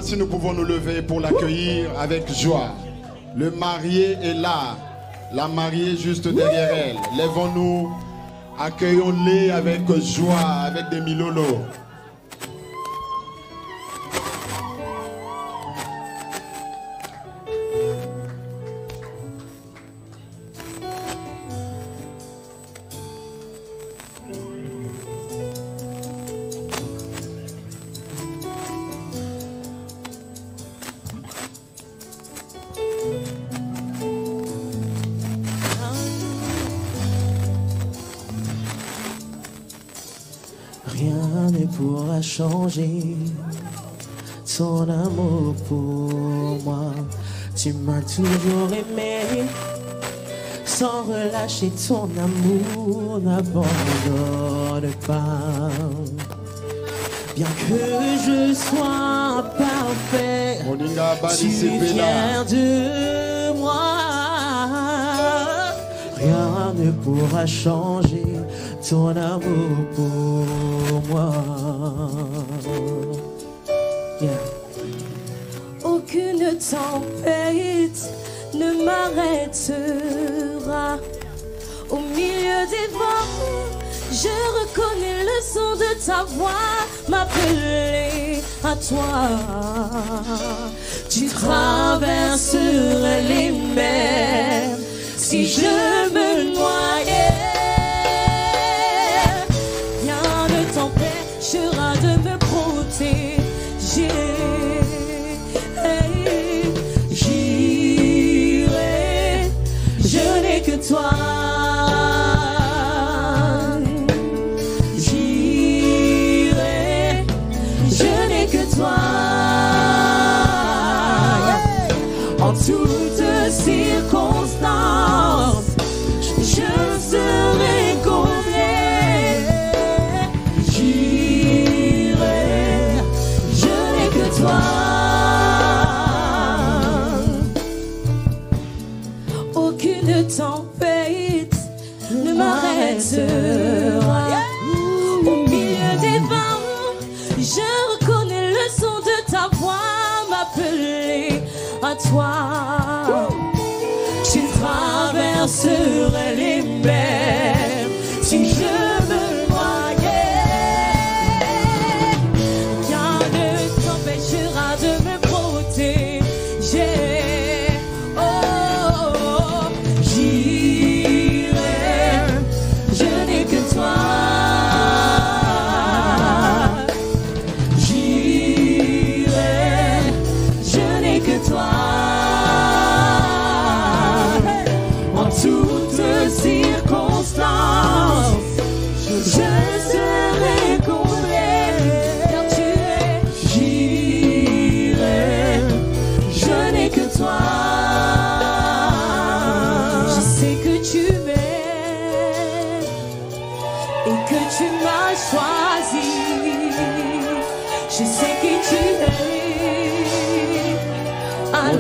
Si nous pouvons nous lever pour l'accueillir avec joie. Le marié est là, la mariée juste derrière elle. Lèvons-nous, accueillons-les avec joie, avec des milolos. Changer ton amour pour moi, tu m'as toujours aimé, sans relâcher ton amour, n'abandonne pas. Bien que je sois parfait, tu es fier de moi. Rien ne pourra changer ton amour pour moi. Yeah. Aucune tempête ne m'arrêtera. Au milieu des vents, je reconnais le son de ta voix m'appeler à toi. Tu traverserais les mers si je me noyais. De me protéger, j'irai, je n'ai que toi. J'irai, je n'ai que toi. En toutes circonstances, je serai comblé. Aucune tempête ne m'arrêtera. Au milieu des vents, je reconnais le son de ta voix m'appeler à toi. Tu traverserais les mers si je me noyais. Rien ne t'empêchera de me protéger.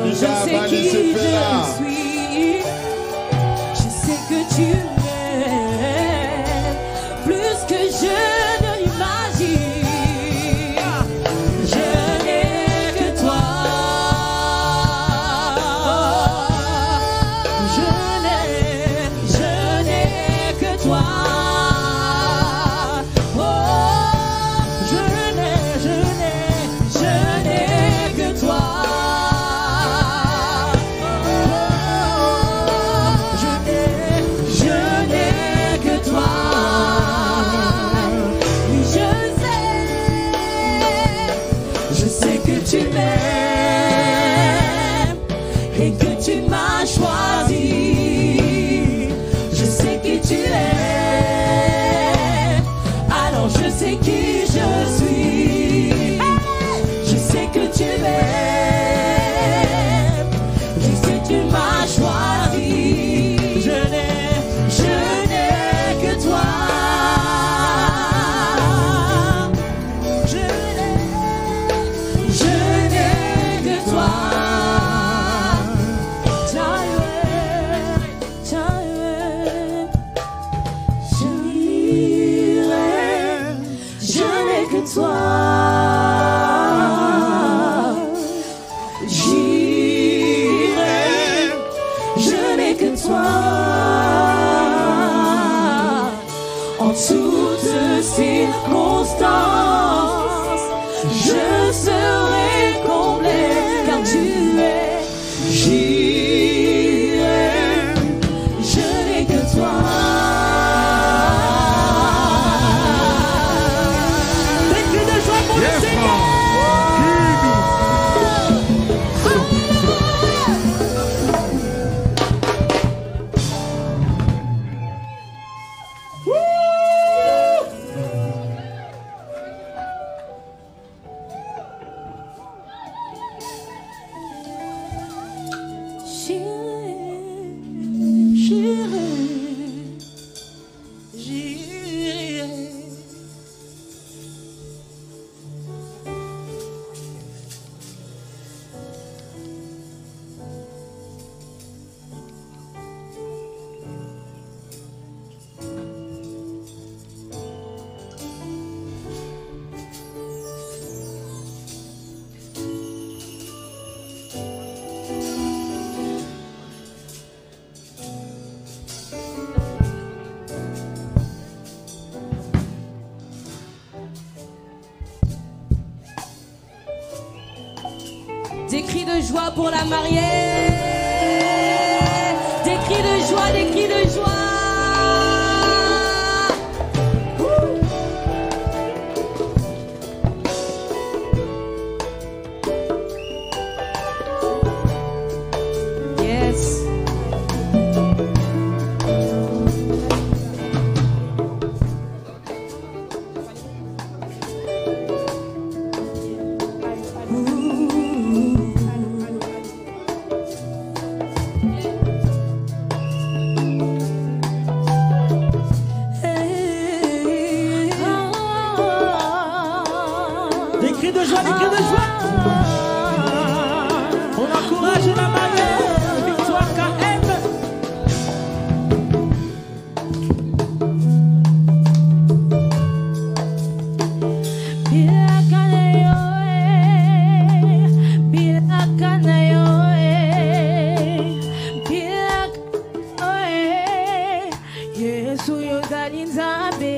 Je sais qui je suis. Je sais que tu m'aimes plus que je ne l'imagine. Je n'ai que toi. Je n'ai que toi. Oh, je n'ai que toi. Tu m'aimes et que tu m'as choisi. Je sais qui tu es, alors je sais qui je suis. Je sais que tu m'aimes, je sais que tu m'as choisi. Je n'ai que toi. Circonstances, je serai comblé car tu es. J'irai, je n'ai que toi. Des cris de joie pour le Seigneur. Des cris de joie pour la mariée. Des cris de joie, des cris de joie. Yes. Des cris de joie, des cris de joie. On encourage la mariée, Victoire KM. Yesu yodani nzambe.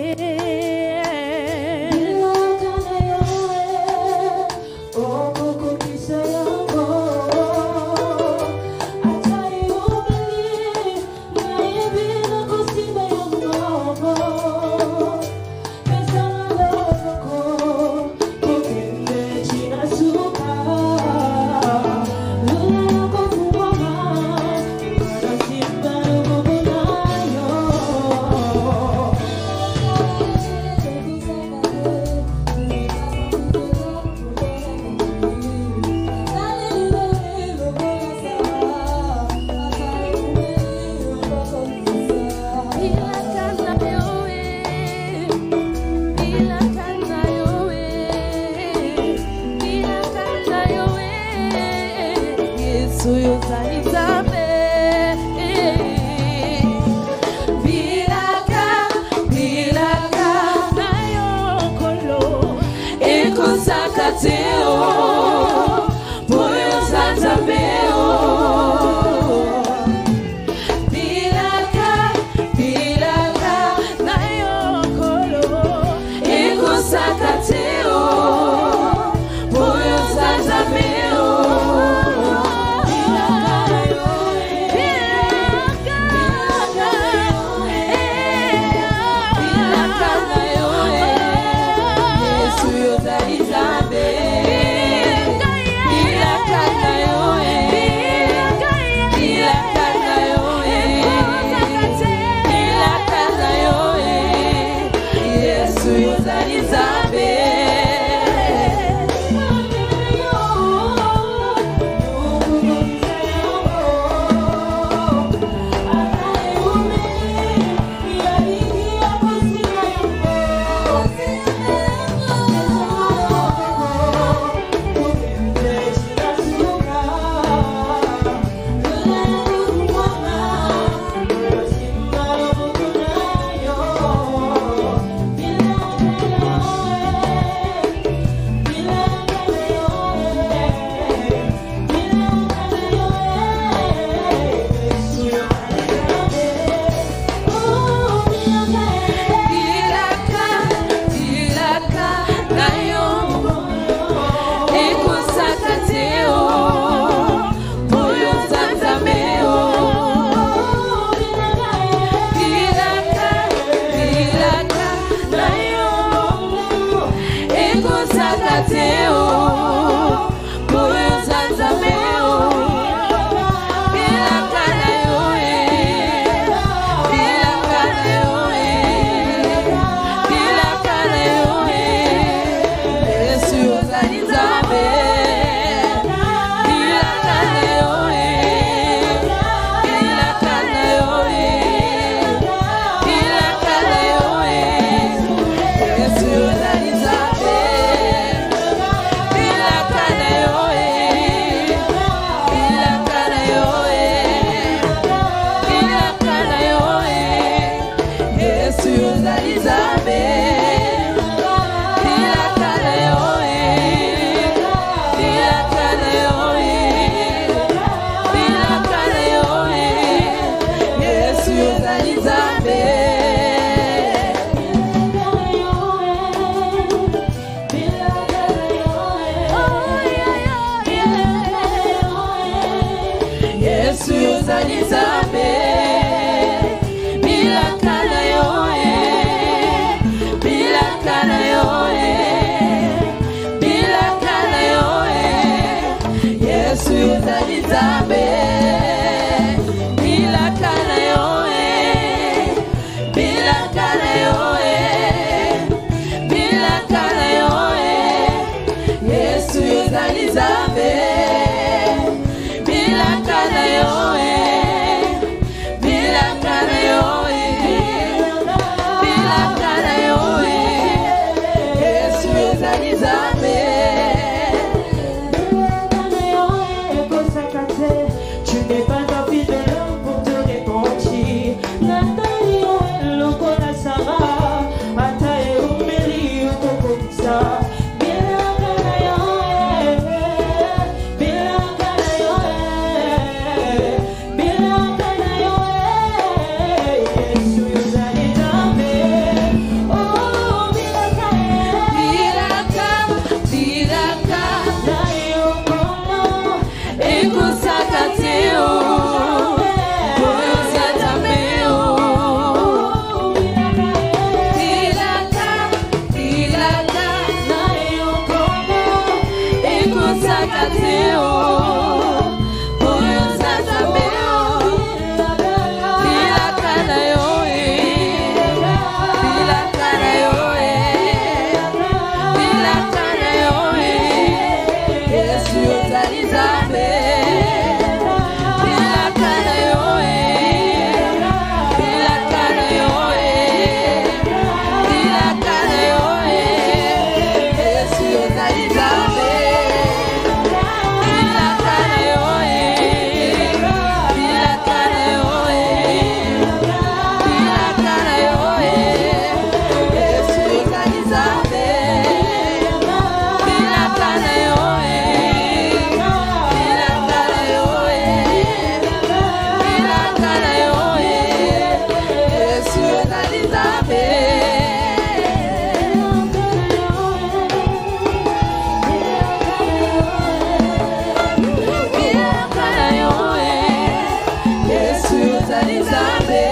ozali Nzambe.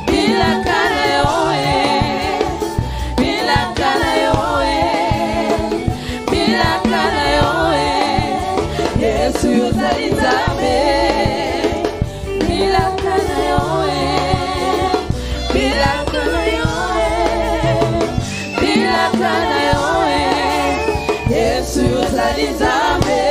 Bilaka na yo bilaka na yo bilaka na yo Yesu ozali Nzambe. Bilaka na yo bilaka na yo bilaka na yo Yesu ozali Nzambe.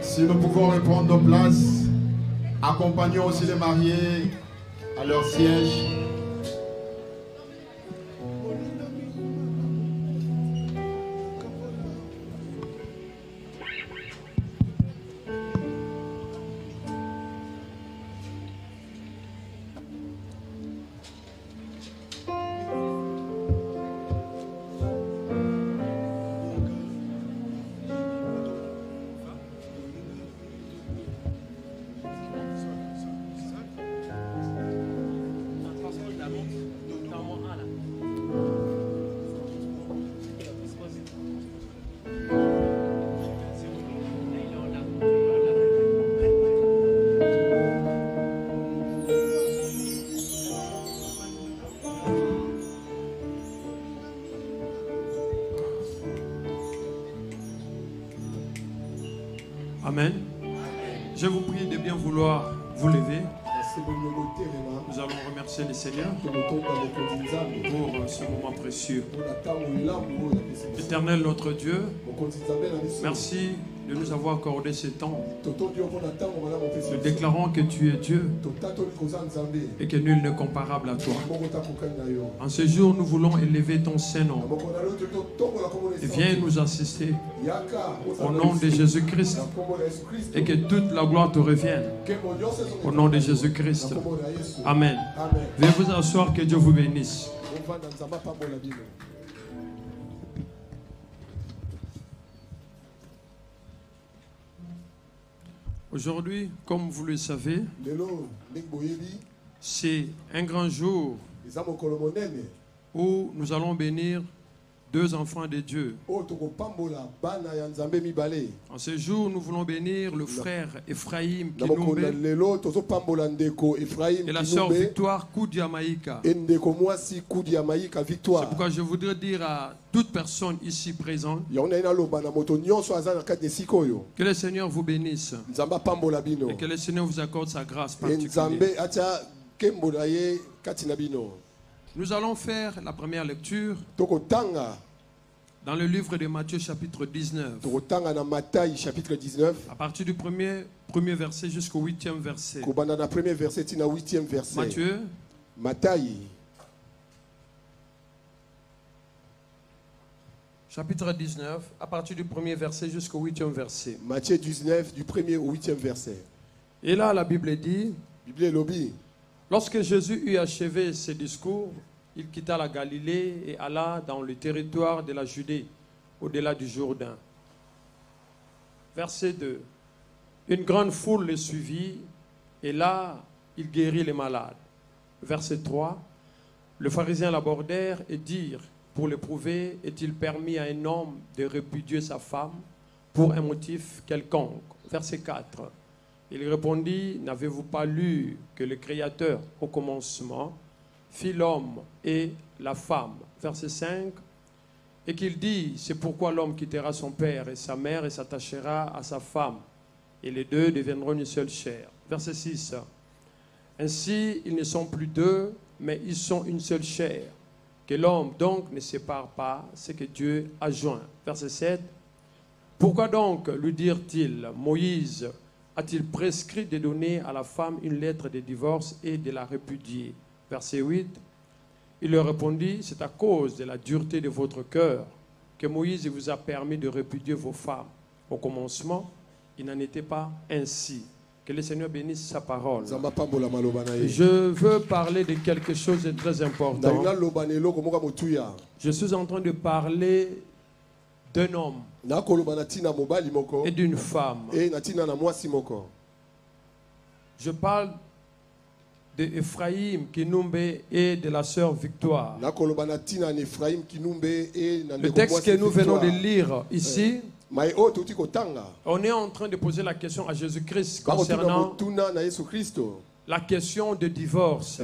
Si nous pouvons reprendre nos places, accompagnons aussi les mariés à leur siège. Amen. Je vous prie de bien vouloir vous lever. Nous allons remercier le Seigneur pour ce moment précieux. Éternel notre Dieu, merci de nous avoir accordé ce temps. Nous déclarons que tu es Dieu et que nul n'est comparable à toi. En ce jour, nous voulons élever ton Saint-Nom. Et viens nous assister au nom de Jésus-Christ et que toute la gloire te revienne au nom de Jésus-Christ. Amen. Veuillez vous asseoir, que Dieu vous bénisse. Aujourd'hui, comme vous le savez, c'est un grand jour où nous allons bénir deux enfants de Dieu. En ce jour, nous voulons bénir le frère Ephraim Kinumbe et la sœur Victoire Koudiamaïka. C'est pourquoi je voudrais dire à toute personne ici présente que le Seigneur vous bénisse et que le Seigneur vous accorde sa grâce particulière. Nous allons faire la première lecture dans le livre de Matthieu chapitre 19. À partir du premier verset jusqu'au 8e verset. Matthieu chapitre 19, à partir du premier verset jusqu'au 8e verset. Matthieu 19, du 1er au 8e verset. Et là, la Bible dit, lorsque Jésus eut achevé ses discours, il quitta la Galilée et alla dans le territoire de la Judée, au-delà du Jourdain. Verset 2. Une grande foule le suivit, et là, il guérit les malades. Verset 3. Les pharisiens l'abordèrent et dirent, pour l'éprouver, est-il permis à un homme de répudier sa femme pour un motif quelconque? Verset 4. Il répondit, n'avez-vous pas lu que le Créateur, au commencement, fit l'homme et la femme? Verset 5. Et qu'il dit, c'est pourquoi l'homme quittera son père et sa mère et s'attachera à sa femme, et les deux deviendront une seule chair. Verset 6. Ainsi, ils ne sont plus deux, mais ils sont une seule chair. Que l'homme donc ne sépare pas ce que Dieu a joint. Verset 7. Pourquoi donc, lui dirent-ils, Moïse a-t-il prescrit de donner à la femme une lettre de divorce et de la répudier? Verset 8. Il leur répondit, c'est à cause de la dureté de votre cœur que Moïse vous a permis de répudier vos femmes. Au commencement, il n'en était pas ainsi. Que le Seigneur bénisse sa parole. Je veux parler de quelque chose de très important. Je suis en train de parler d'un homme et d'une femme. Je parle de Ephraim Kinumbe et de la sœur Victoire. Le texte que nous venons de lire ici, on est en train de poser la question à Jésus-Christ concernant la question de divorce.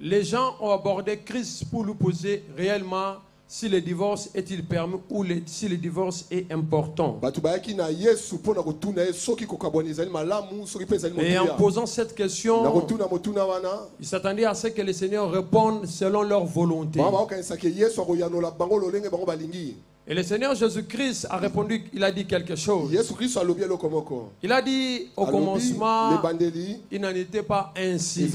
Les gens ont abordé Christ pour lui poser réellement si le divorce est-il permis ou si le divorce est important. Et en posant cette question, ils s'attendaient à ce que le Seigneur réponde selon leur volonté. Et le Seigneur Jésus-Christ a répondu, il a dit quelque chose. Il a dit au commencement, il n'en était pas ainsi.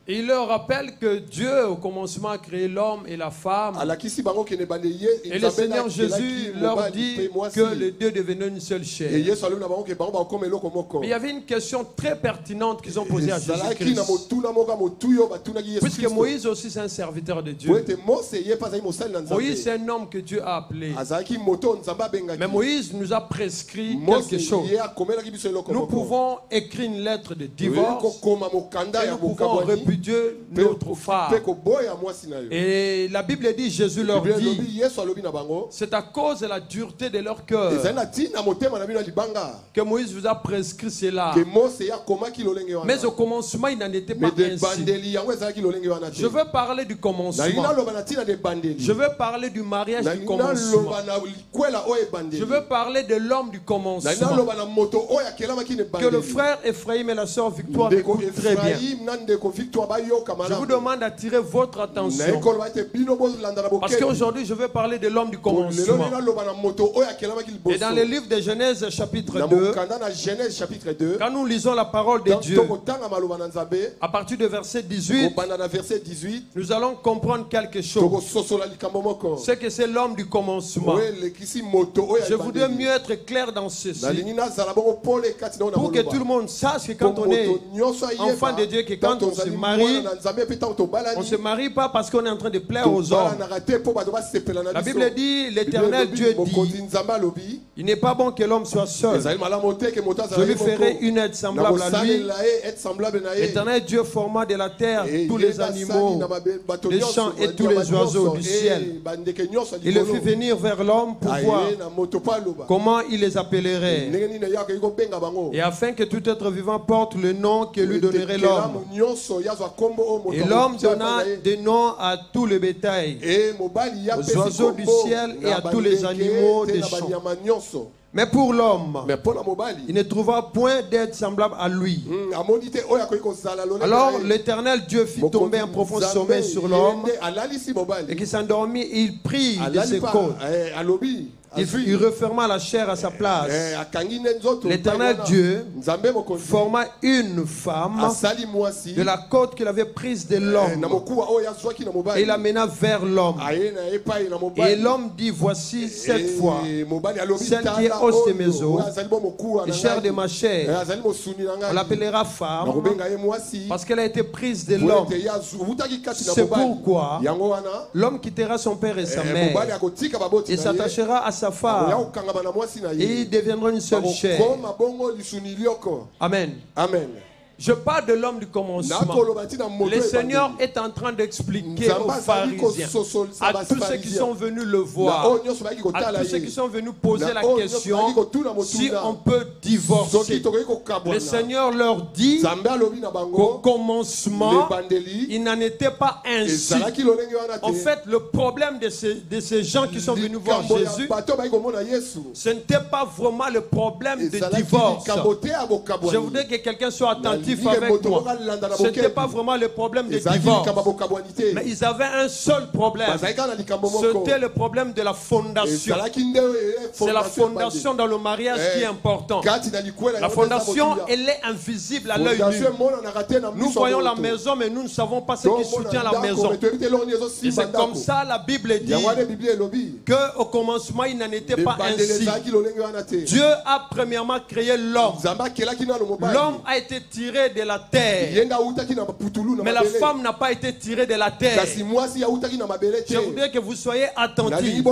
Et il leur rappelle que Dieu au commencement a créé l'homme et la femme. Et le Seigneur Jésus leur dit que les deux devenaient une seule chair. Mais il y avait une question très pertinente qu'ils ont posée à Jésus-Christ. Puisque Moïse aussi c'est un serviteur de Dieu. Moïse c'est un homme que Dieu a appelé. Mais Moïse nous a prescrit quelque chose. Nous pouvons écrire une lettre de divorce et nous pouvons répudier notre femme. Et la Bible dit, Jésus leur dit, c'est à cause de la dureté de leur cœur que Moïse vous a prescrit cela. Mais au commencement, il n'en était pas ainsi. Je veux parler du commencement. Je veux parler du mariage du commencement. Je veux parler de l'homme du commencement. Que le frère Ephraim et la sœur Victoire écoutent très bien. Je vous demande d'attirer votre attention. Parce qu'aujourd'hui, je veux parler de l'homme du commencement. Et dans le livre de Genèse chapitre 2, quand nous lisons la parole de Dieu, à partir du verset 18, nous allons comprendre quelque chose. C'est que c'est l'homme du du commencement. Je voudrais mieux être clair dans ceci. Pour que tout le monde sache que quand on est enfant de Dieu, que quand on se marie pas parce qu'on est en train de plaire aux hommes. La Bible dit, l'Éternel Dieu dit, il n'est pas bon que l'homme soit seul. Je lui ferai une aide semblable à lui. L'Éternel Dieu forma de la terre tous les animaux, les champs et tous les oiseaux du ciel. Il le fit venir vers l'homme pour voir comment il les appellerait. Et afin que tout être vivant porte le nom que lui donnerait l'homme. Et l'homme donna des noms à tout le bétail, aux oiseaux du ciel et à tous les animaux des champs. Mais pour l'homme, il ne trouva point d'aide semblable à lui. Alors l'Éternel Dieu fit tomber un profond sommeil sur l'homme et qu'il s'endormit. Il prit de ses côtes. Il referma la chair à sa place. L'Éternel Dieu forma une femme de la côte qu'il avait prise de l'homme et l'amena vers l'homme. Et l'homme dit, voici cette fois celle qui est os de mes os et chair de ma chair. On l'appellera femme parce qu'elle a été prise de l'homme. C'est pourquoi l'homme quittera son père et sa mère et s'attachera à sa femme et ils deviendront une seule chair. Amen. Amen. Je parle de l'homme du commencement. Le Seigneur est en train d'expliquer aux pharisiens, à tous ceux qui sont venus le voir, à tous ceux qui sont venus poser la question si on peut divorcer. Le Seigneur leur dit qu'au commencement, il n'en était pas ainsi. En fait, le problème de ces gens qui sont venus voir Jésus, ce n'était pas vraiment le problème de divorce. Je voudrais que quelqu'un soit attentif avec moi. Ce n'était pas vraiment le problème de divorce, mais ils avaient un seul problème. C'était le problème de la fondation. C'est la fondation dans le mariage qui est important. La fondation, elle est invisible à l'œil nu. Nous voyons la maison, mais nous ne savons pas ce qui soutient la maison. Et c'est comme ça la Bible dit qu'au commencement, il n'en était pas ainsi. Dieu a premièrement créé l'homme. L'homme a été tiré de la terre, mais la femme n'a pas été tirée de la terre. Je voudrais que vous soyez attentifs.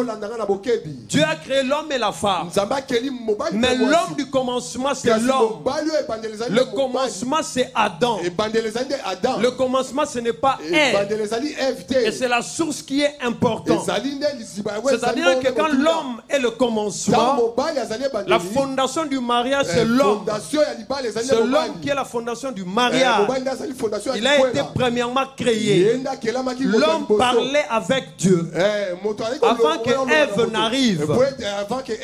Dieu a créé l'homme et la femme, mais l'homme du commencement c'est l'homme. Le commencement c'est Adam. Le commencement ce n'est pas Ève. Et c'est la source qui est importante. C'est-à-dire que quand l'homme est le commencement, la fondation du mariage c'est l'homme. C'est l'homme qui est la fondation du mariage. Il a été premièrement créé. L'homme parlait avec Dieu avant que Ève n'arrive.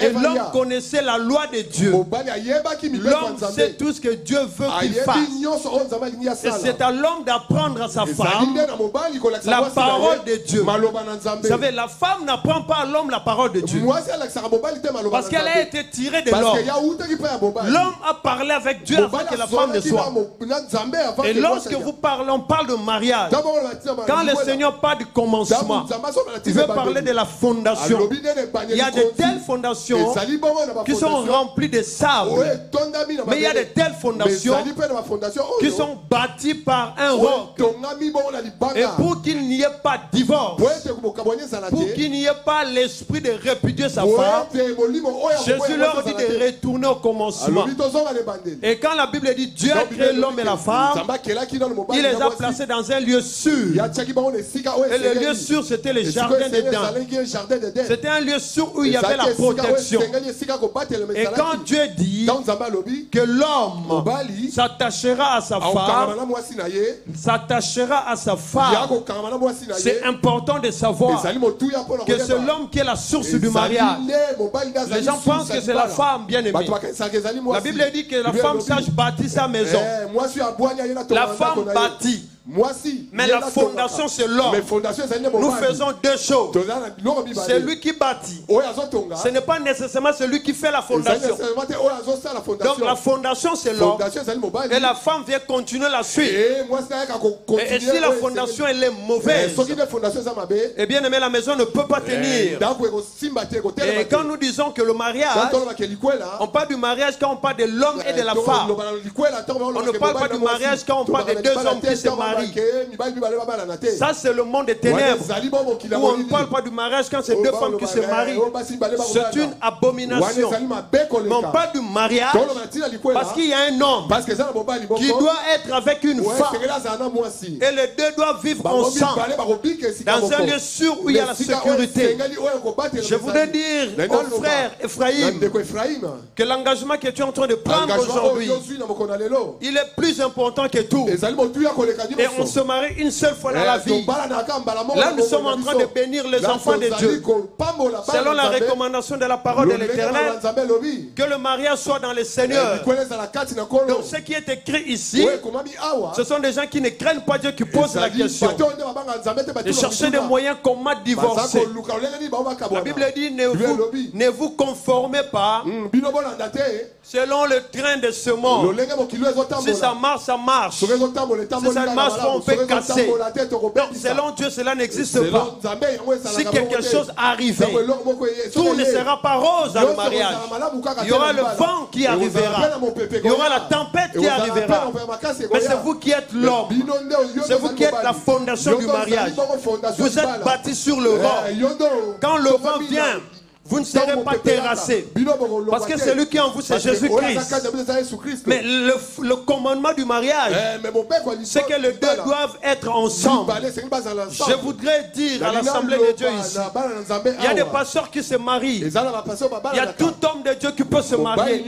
Et l'homme connaissait la loi de Dieu. L'homme sait tout ce que Dieu veut qu'il fasse. Et c'est à l'homme d'apprendre à sa femme la parole de Dieu. Vous savez, la femme n'apprend pas à l'homme la parole de Dieu parce qu'elle a été tirée de l'homme. L'homme a parlé avec Dieu avant que la femme ne soit. Et lorsque vous parlez, on parle de mariage. Quand le Seigneur parle du commencement, il veut parler de la fondation. Il y a de telles fondations qui sont remplies de sable. Mais il y a de telles fondations qui sont bâties par un roc. Et pour qu'il n'y ait pas de divorce, pour qu'il n'y ait pas l'esprit de répudier sa femme, Jésus leur dit de retourner au commencement. Et quand la Bible dit Dieu a créé l'homme et la femme, il les a placés dans un lieu sûr. Et le lieu sûr, c'était le jardin d'Éden. C'était un lieu sûr où il y avait la protection. Et quand Dieu dit que l'homme s'attachera à sa femme, c'est important de savoir que c'est l'homme qui est la source du mariage. Les gens pensent que c'est la femme bien aimée. La Bible dit que la femme sage bâtit sa maison. La femme bâtit. Mais la fondation, c'est l'homme. Nous faisons deux choses. C'est lui qui bâtit. Ce n'est pas nécessairement celui qui fait la fondation. Donc la fondation, c'est l'homme. Et la femme vient continuer la suite. Et si la fondation elle est mauvaise, et bien aimé, la maison ne peut pas tenir. Et quand nous disons que le mariage, on parle du mariage quand on parle de l'homme et de la femme. On ne parle pas du mariage quand on parle de deux hommes qui se marient. Ça c'est le monde des ténèbres. Où on ne parle pas du mariage quand c'est deux femmes qui se marient. C'est une abomination. Mais on parle du mariage parce qu'il y a un homme qui doit être avec une femme. Et les deux doivent vivre ensemble dans un lieu sûr où il y a la sécurité. Je voudrais dire aux frères Ephraïm que l'engagement que tu es en train de prendre aujourd'hui, il est plus important que tout. Et on se marie une seule fois dans la vie. Là nous sommes en train de bénir les enfants de Dieu selon la recommandation de la parole de l'Éternel, que le mariage soit dans le Seigneur. Donc ce qui est écrit ici, ce sont des gens qui ne craignent pas Dieu, qui posent la question de chercher des moyens comment divorcer. La Bible dit ne vous conformez pas selon le train de ce monde. Si ça marche, ça marche. Si ça ne marche pas, on peut casser. Donc selon Dieu, cela n'existe pas. Si quelque chose arrivait, tout ne sera pas rose dans le mariage. Il y aura le vent qui arrivera. Il y aura la tempête qui arrivera. Mais c'est vous qui êtes l'homme. C'est vous qui êtes la fondation du mariage. Vous êtes bâtis sur le vent. Quand le vent vient, vous ne serez pas terrassé. Parce que celui qui est en vous, c'est Jésus-Christ. Mais le commandement du mariage, c'est que les deux doivent être ensemble. Je voudrais dire à l'Assemblée de Dieu ici, il y a des pasteurs qui se marient. Il y a tout homme de Dieu qui peut se marier.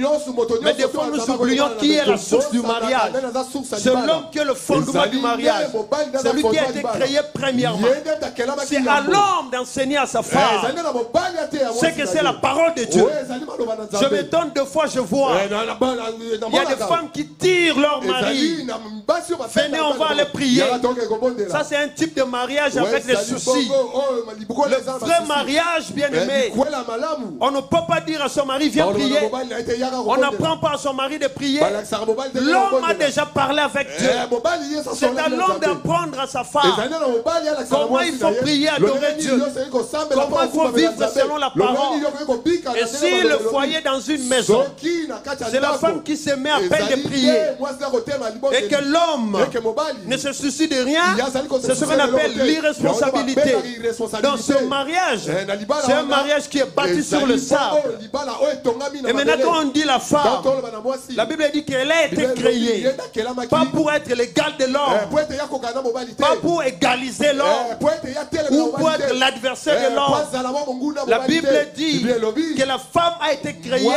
Mais des fois, nous oublions qui est la source du mariage. C'est l'homme qui est le fondement du mariage. C'est lui qui a été créé premièrement. C'est à l'homme d'enseigner à sa femme que c'est la parole de Dieu. Je m'étonne deux fois, je vois. Il y a des femmes qui tirent leur mari. Venez, on va aller prier. Ça, c'est un type de mariage avec des soucis. Le vrai mariage, bien aimé, on ne peut pas dire à son mari, viens prier. On n'apprend pas à son mari de prier. L'homme a déjà parlé avec Dieu. C'est à l'homme d'apprendre à sa femme comment il faut prier, adorer Dieu. Comment il faut vivre selon la parole. Et si le foyer dans une maison, c'est la femme qui se met à peine de prier, et que l'homme ne se soucie de rien, c'est ce qu'on appelle l'irresponsabilité. Dans ce mariage, c'est un mariage qui est bâti sur le sable. Et maintenant quand on dit la femme, la Bible dit qu'elle a été créée pas pour être l'égale de l'homme, pas pour égaliser l'homme ou pour être l'adversaire de l'homme. La Bible dit que la femme a été créée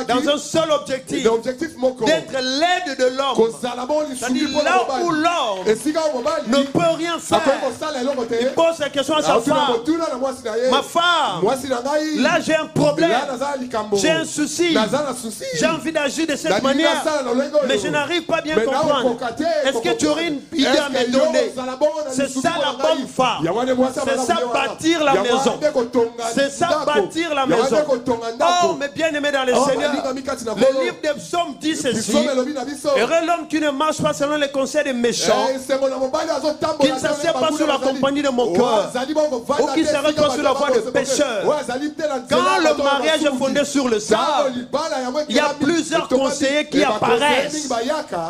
dans un seul objectif, d'être l'aide de l'homme. C'est-à-dire là où l'homme ne peut rien faire, il pose la question à sa femme, ma femme, là j'ai un problème, j'ai un souci, j'ai envie d'agir de cette manière, mais je n'arrive pas à bien comprendre. Est-ce que tu aurais une idée à me donner? C'est ça la bonne femme. C'est ça bâtir la maison. C'est ça bâtir la maison. Oh, mais bien aimé dans le Seigneur, le livre des psaumes dit ceci: heureux l'homme qui ne marche pas selon les conseils des méchants, qui ne s'assied pas sur la compagnie de mon cœur, ou qui ne s'arrête pas sur la voie de pécheurs. Quand le mariage est fondé sur le sable, il y a plusieurs conseillers qui apparaissent.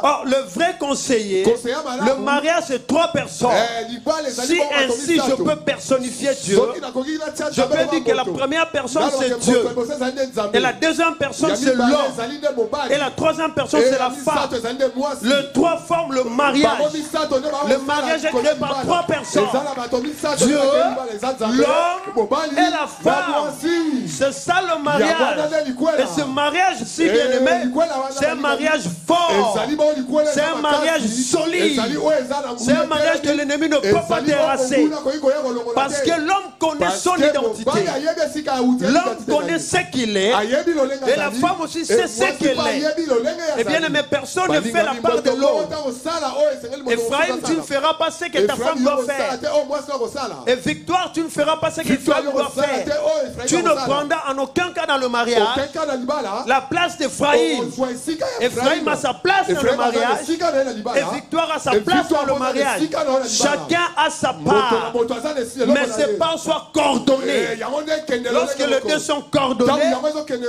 Or, le vrai conseiller, le mariage c'est trois personnes. Si ainsi je peux personnifier Dieu, je peux dire que la première personne c'est Dieu, et la deuxième personne c'est l'homme, et la troisième personne c'est la femme. Le trois forment le mariage. Le mariage est créé par trois personnes: Dieu, l'homme et la femme. C'est ça le mariage. Et ce mariage si bien aimé, c'est un mariage fort, c'est un mariage solide, c'est un mariage que l'ennemi ne peut pas terrasser, parce que l'homme connaît son identité. L'homme connaît ce qu'il est et la femme aussi sait ce qu'elle est. Et bien aimé, personne ne fait la part de l'autre. Ephraim, tu ne feras pas ce que ta femme doit faire. Et Victoire, tu ne feras pas ce que ta femme doit faire. Tu ne prendras en aucun cas dans le mariage la place d'Ephraim. Ephraim a sa place dans le mariage et Victoire a sa place dans le mariage. Chacun a sa part, mais ses parts soient coordonnées. Lorsque les deux sont coordonnés,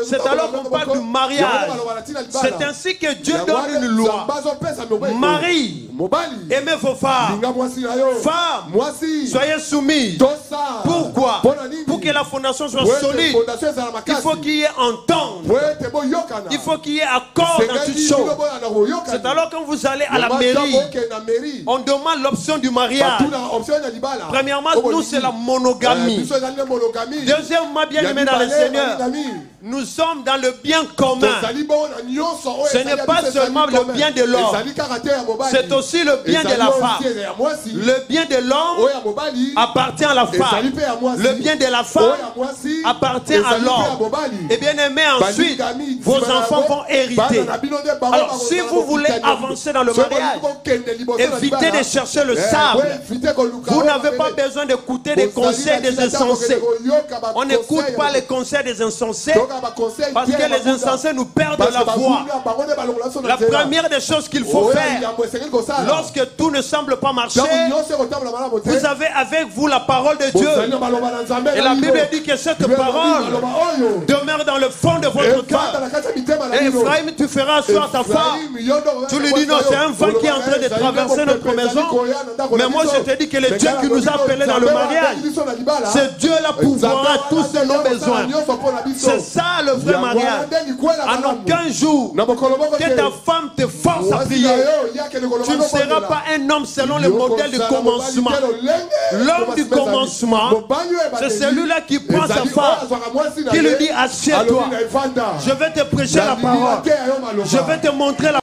c'est alors qu'on parle du mariage. C'est ainsi que Dieu donne une loi. Marie, aimez vos femmes. Femmes, soyez soumises. Pourquoi? Pour que la fondation soit solide, il faut qu'il y ait entente. Il faut qu'il y ait accord dans toutes choses. C'est alors quand vous allez à la mairie, on demande l'option du mariage. Premièrement, nous c'est la monogamie. Deuxièmement, bien aimé dans le Seigneur, nous sommes dans le bien commun. Ce n'est pas seulement le bien de l'homme, c'est aussi le bien de la femme. Le bien de l'homme appartient à la femme. Le bien de la femme appartient à l'homme. Et bien aimé, ensuite, vos enfants vont hériter. Alors, si vous voulez avancer dans le mariage, évitez de chercher le sable. Vous n'avez pas besoin d'écouter des conseils des insensés. On n'écoute pas les conseils des insensés parce que les insensés nous perdent la voie. La première des choses qu'il faut faire, lorsque tout ne semble pas marcher, vous avez avec vous la parole de Dieu. Et la Bible dit que cette parole demeure dans le fond de votre cœur. Et Ephraim, tu feras asseoir ta femme. Tu lui dis non, c'est un vent qui est en train de traverser notre maison. Mais moi je te dis que le Dieu qui nous a appelés dans le mariage, c'est Dieu là pourvoira tous nos besoins. C'est ça le vrai mariage. En aucun jour que ta femme te force à prier. Tu ne seras pas un homme selon le modèle du commencement. L'homme du commencement, c'est celui-là qui prend sa femme, qui lui dit assieds-toi. Je vais te prêcher la parole. Je vais te montrer la